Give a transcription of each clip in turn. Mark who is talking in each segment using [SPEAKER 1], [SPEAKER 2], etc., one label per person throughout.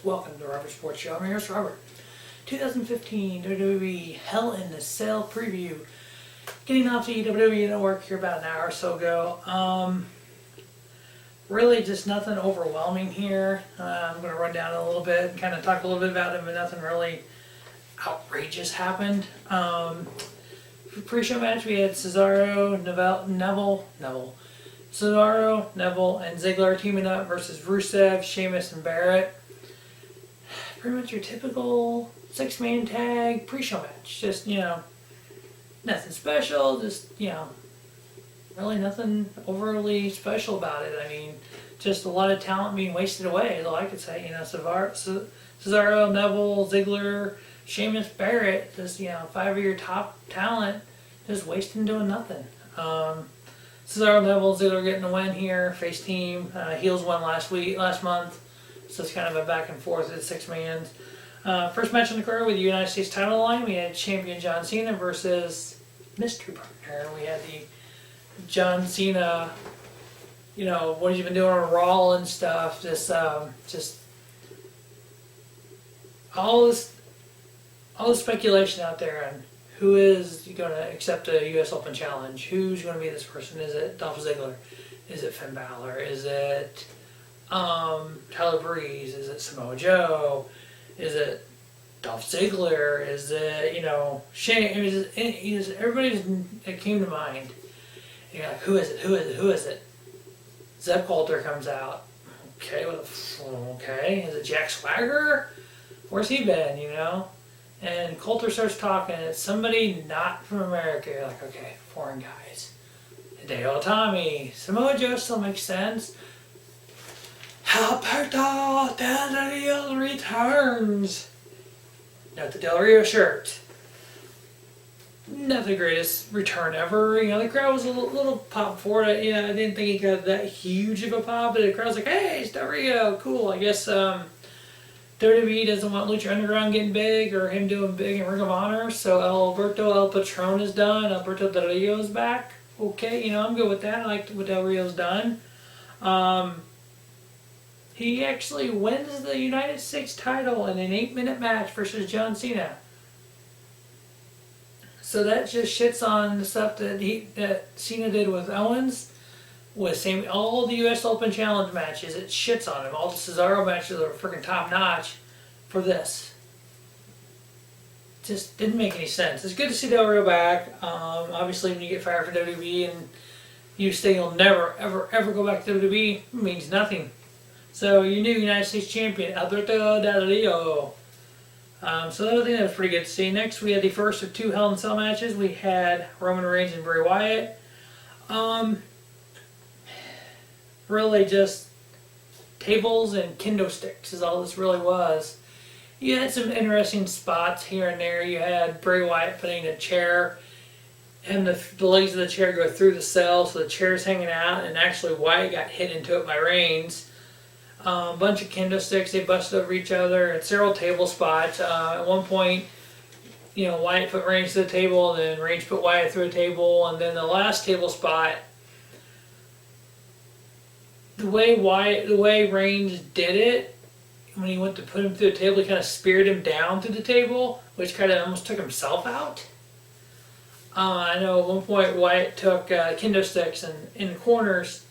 [SPEAKER 1] Welcome to Robert Sports Show. I'm your host, Robert. 2015 WWE Hell in a Cell preview. Getting off the WWE Network here about an hour or so ago. Really just nothing overwhelming here. I'm going to run down a little bit and kind of talk a little bit about it, but nothing really outrageous happened. Pre-show match, we had Cesaro, Cesaro, Neville, and Ziggler teaming up versus Rusev, Sheamus, and Barrett. Pretty much your typical six-man tag pre-show match. Just, nothing special. Just, really nothing overly special about it. I mean, just a lot of talent being wasted away, is all I could say. Cesaro, Neville, Ziggler, Sheamus, Barrett, just, 5 of your top talent just wasting doing nothing. Cesaro, Neville, Ziggler getting the win here. Face team. Heels won last month. So it's kind of a back and forth at 6-man. First match on the card with the United States title line. We had champion John Cena versus mystery partner. We had the John Cena, what he's been doing on Raw and stuff. Just all this speculation out there on who is going to accept a U.S. Open challenge. Who's going to be this person? Is it Dolph Ziggler? Is it Finn Balor? Is it Tyler Breeze? Is it Samoa Joe? Is it Dolph Ziggler? Is it, Shane? Is everybody's that came to mind? And you're like, who is it? Who is it? Who is it? Zeb Coulter comes out. Okay, okay. Is it Jack Swagger? Where's he been, And Coulter starts talking. It's somebody not from America. You're like, okay, foreign guys. Hideo Itami. Samoa Joe still makes sense. Alberto Del Rio returns. Not the Del Rio shirt. Not the greatest return ever. The crowd was a little pop for it. I didn't think he got that huge of a pop, but the crowd's like, hey, it's Del Rio. Cool. I guess WWE doesn't want Lucha Underground getting big or him doing big in Ring of Honor. So Alberto El Patron is done. Alberto Del Rio is back. Okay, I'm good with that. I like what Del Rio's done. He actually wins the United States title in an 8-minute match versus John Cena. So that just shits on the stuff that Cena did with Owens, with all the U.S. Open Challenge matches. It shits on him. All the Cesaro matches are freaking top notch for this. Just didn't make any sense. It's good to see Del Rio back. Obviously, when you get fired from WWE and you say you'll never, ever, ever go back to WWE, it means nothing. So your new United States champion, Alberto Del Rio. So that was pretty good to see. Next, we had the first of 2 Hell in a Cell matches. We had Roman Reigns and Bray Wyatt. Really just tables and kendo sticks is all this really was. You had some interesting spots here and there. You had Bray Wyatt putting a chair, and the legs of the chair go through the cell, so the chair's hanging out, and actually Wyatt got hit into it by Reigns. A bunch of kendo sticks, they busted over each other, and several table spots. At one point, Wyatt put Reigns to the table, and then Reigns put Wyatt through a table, and then the last table spot, the way Reigns did it, when he went to put him through the table, he kind of speared him down through the table, which kind of almost took himself out. I know at one point Wyatt took kendo sticks and in the corners,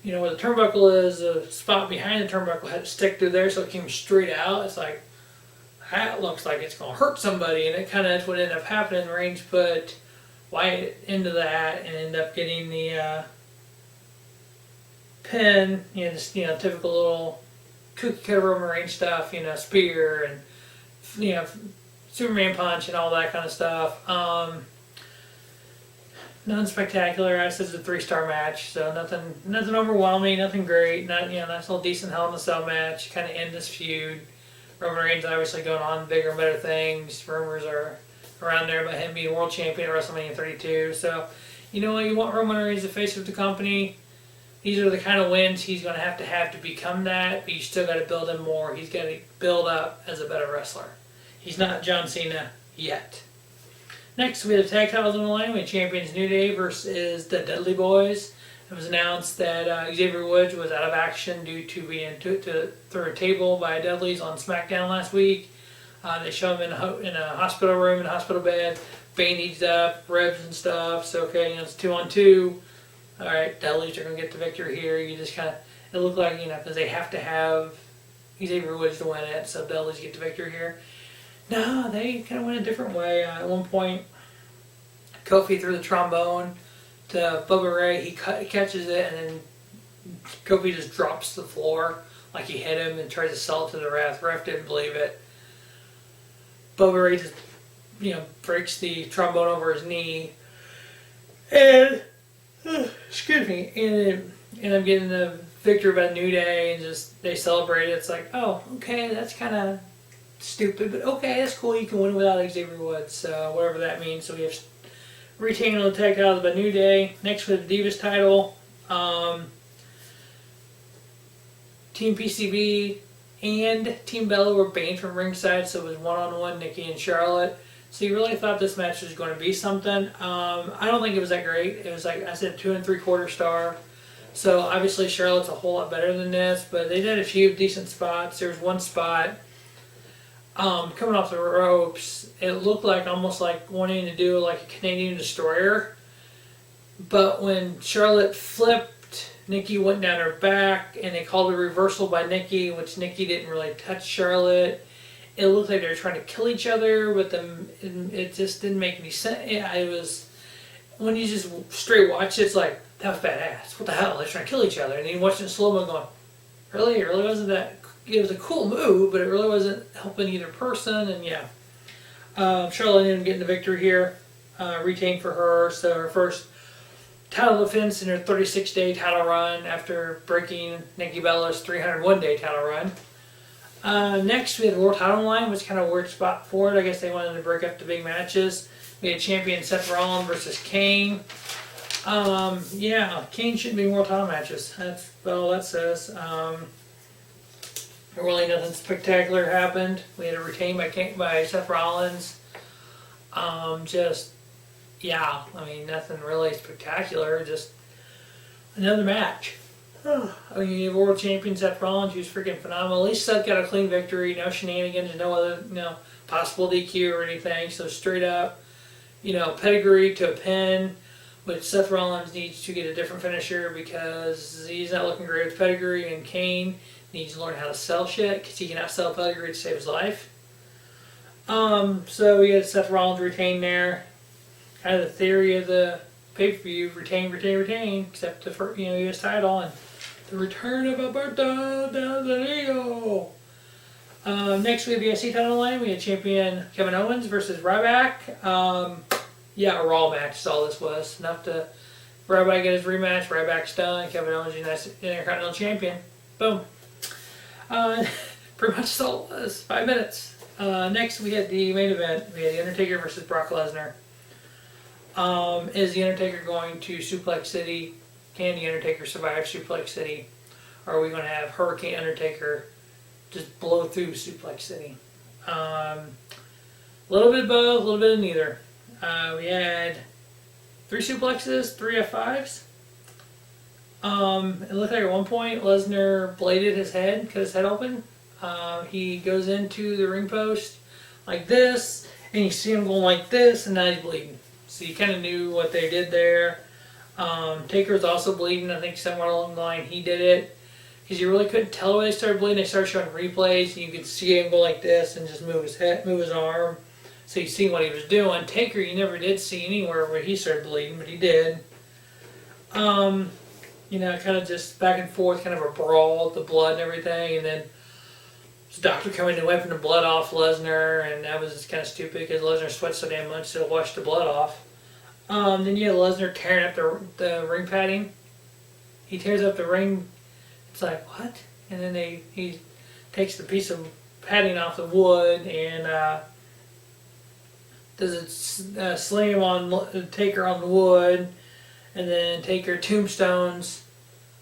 [SPEAKER 1] where the turnbuckle is, the spot behind the turnbuckle had to stick through there so it came straight out. It's like, that looks like it's going to hurt somebody, and that's what ended up happening. Reigns put Wyatt into that and ended up getting the pin, typical little cookie cutter Roman Reigns stuff, spear and, Superman punch and all that kind of stuff. Nothing spectacular. I said it's a 3-star match, so nothing overwhelming, nothing great. Nice little decent Hell in a Cell match. Kind of end this feud. Roman Reigns obviously going on bigger and better things. Rumors are around there about him being world champion at WrestleMania 32. So, you want Roman Reigns the face of the company. These are the kind of wins he's going to have to become that, but you still got to build him more. He's got to build up as a better wrestler. He's not John Cena yet. Next, we have the tag titles on the line. We have champions New Day versus the Dudley Boyz. it was announced that Xavier Woods was out of action due to being through a table by Dudley's on SmackDown last week. They show him in a hospital room, in a hospital bed, bandaged up, ribs and stuff. So, okay, it's 2-on-2. All right, Dudley's are going to get the victory here. You just kind of, it looked like, because they have to have Xavier Woods to win it, so Dudley's get the victory here. No, they kind of went a different way. At one point, Kofi threw the trombone to Bubba Ray. He catches it, and then Kofi just drops to the floor like he hit him and tries to sell it to the ref. The ref didn't believe it. Bubba Ray just, breaks the trombone over his knee. And, excuse me, and I'm getting the victory by New Day, and just they celebrate it. It's like, oh, okay, that's kind of stupid, but okay, that's cool. You can win without Xavier Woods, so whatever that means. So we have retaining the tag titles by New Day. Next we have the Divas title. Team PCB and Team Bella were banned from ringside, so it was one-on-one Nikki and Charlotte. So you really thought this match was going to be something. I don't think it was that great. It was like I said, 2 3/4 star. So obviously Charlotte's a whole lot better than this, but they did a few decent spots. There was one spot coming off the ropes. It looked like almost like wanting to do like a Canadian Destroyer. But when Charlotte flipped, Nikki went down her back, and they called a reversal by Nikki, which Nikki didn't really touch Charlotte. It looked like they were trying to kill each other, but it just didn't make any sense. Yeah, it was, when you just straight watch it, it's like, that was badass. What the hell? They're trying to kill each other. And then you watch it in slow-mo going, really? It really wasn't that. It was a cool move, but it really wasn't helping either person, and yeah. Charlotte ended up getting the victory here, retained for her, so her first title defense in her 36-day title run after breaking Nikki Bella's 301-day title run. Next, we had the World Title line, which kind of a weird spot for it. I guess they wanted to break up the big matches. We had champion Seth Rollins versus Kane. Yeah, Kane shouldn't be in World Title matches. That's all that says. Really nothing spectacular happened. We had a retain by Seth Rollins. Yeah, I mean, nothing really spectacular. Just another match. I mean, you have world champion Seth Rollins, who's freaking phenomenal. At least Seth got a clean victory. No shenanigans, no other, possible DQ or anything. So straight up, pedigree to a pin. Which Seth Rollins needs to get a different finisher because he's not looking great with pedigree, and Kane needs to learn how to sell shit because he cannot sell pedigree to save his life. So we had Seth Rollins retain there. Kind of the theory of the pay-per-view, retain, except the U.S. title and the return of Alberto Del Rio. Next we have the IC title line. We had champion Kevin Owens versus Ryback. Yeah, a Raw match is all this was. Enough to Ryback get his rematch. Ryback's done. Kevin Owens Intercontinental Champion. Boom. Pretty much that's all it was. 5 minutes. Next we had the main event. We had the Undertaker versus Brock Lesnar. Is the Undertaker going to Suplex City? Can the Undertaker survive Suplex City? Or are we going to have Hurricane Undertaker just blow through Suplex City? A little bit of both, a little bit of neither. We had 3 suplexes, 3 F5s. It looked like at one point Lesnar bladed his head, cut his head open. He goes into the ring post like this, and you see him going like this, and now he's bleeding. So you kind of knew what they did there. Taker's also bleeding. I think somewhere along the line he did it. Because you really couldn't tell when they started bleeding. They started showing replays, and you could see him go like this and just move his head, move his arm. So you see what he was doing. Taker, you never did see anywhere where he started bleeding, but he did. Kind of just back and forth, kind of a brawl with the blood and everything, and then the doctor coming and wiping the blood off Lesnar, and that was just kind of stupid because Lesnar sweat so damn much to wash the blood off. Then you had Lesnar tearing up the ring padding. He tears up the ring. It's like, what? And then he takes the piece of padding off the wood and does it slam on Taker on the wood, and then Taker tombstones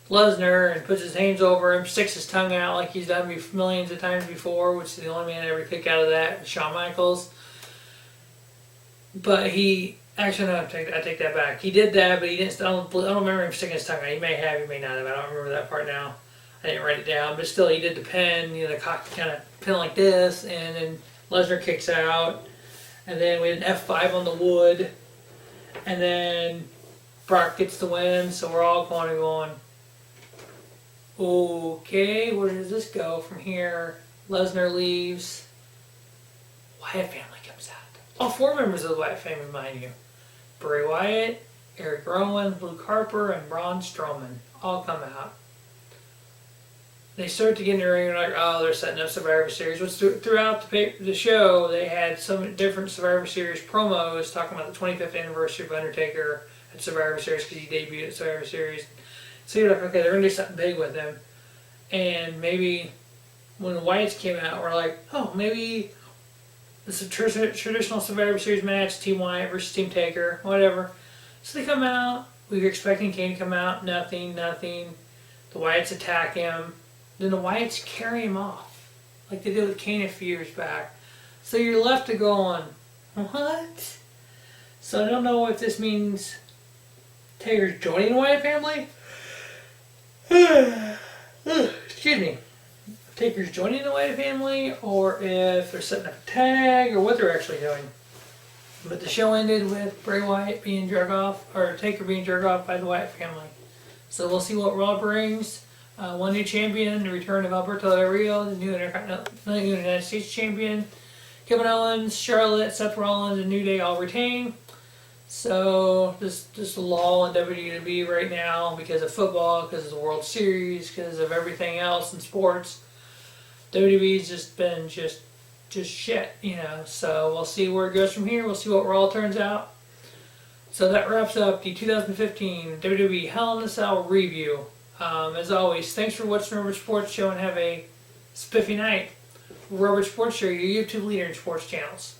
[SPEAKER 1] Lesnar and puts his hands over him, sticks his tongue out like he's done millions of times before, which is the only man to ever kick out of that, Shawn Michaels. But he Actually, no, I take that back. He did that, but he didn't. I don't remember him sticking his tongue out. He may have, he may not have. I don't remember that part now. I didn't write it down, but still, he did the pin. You know, the cock kind of pin like this, and then Lesnar kicks out, and then we had an F5 on the wood, and then Brock gets the win. So we're all going. Okay, where does this go from here? Lesnar leaves. Wyatt family comes out. All 4 members of the Wyatt family, mind you. Bray Wyatt, Eric Rowan, Luke Harper, and Braun Strowman all come out. They start to get in the ring and like, oh, they're setting up Survivor Series. Which throughout the show, they had some different Survivor Series promos talking about the 25th anniversary of Undertaker at Survivor Series because he debuted at Survivor Series. So you're like, okay, they're going to do something big with him. And maybe when the Wyatts came out, we're like, oh, maybe it's a traditional Survivor Series match, Team Wyatt versus Team Taker, whatever. So they come out. We were expecting Kane to come out. Nothing. The Wyatts attack him. Then the Wyatts carry him off, like they did with Kane a few years back. So you're left to go on, what? So I don't know if this means Taker's joining the Wyatt family. Excuse me. If Taker's joining the Wyatt family, or if they're setting up a tag, or what they're actually doing. But the show ended with Bray Wyatt being jerked off, or Taker being jerked off by the Wyatt family. So we'll see what Raw brings. One new champion, the return of Alberto Del Rio, the new United States champion. Kevin Owens, Charlotte, Seth Rollins, and New Day all retain. So just a lull in WWE right now because of football, because of the World Series, because of everything else in sports. WWE's just been just shit, you know. So we'll see where it goes from here. We'll see what Raw turns out. So that wraps up the 2015 WWE Hell in a Cell review. As always, thanks for watching Robert Sports Show and have a spiffy night. Robert Sports Show, your YouTube leader in sports channels.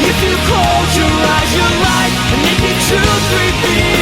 [SPEAKER 2] If you close your eyes, you're right, and if you 2, 3 feet.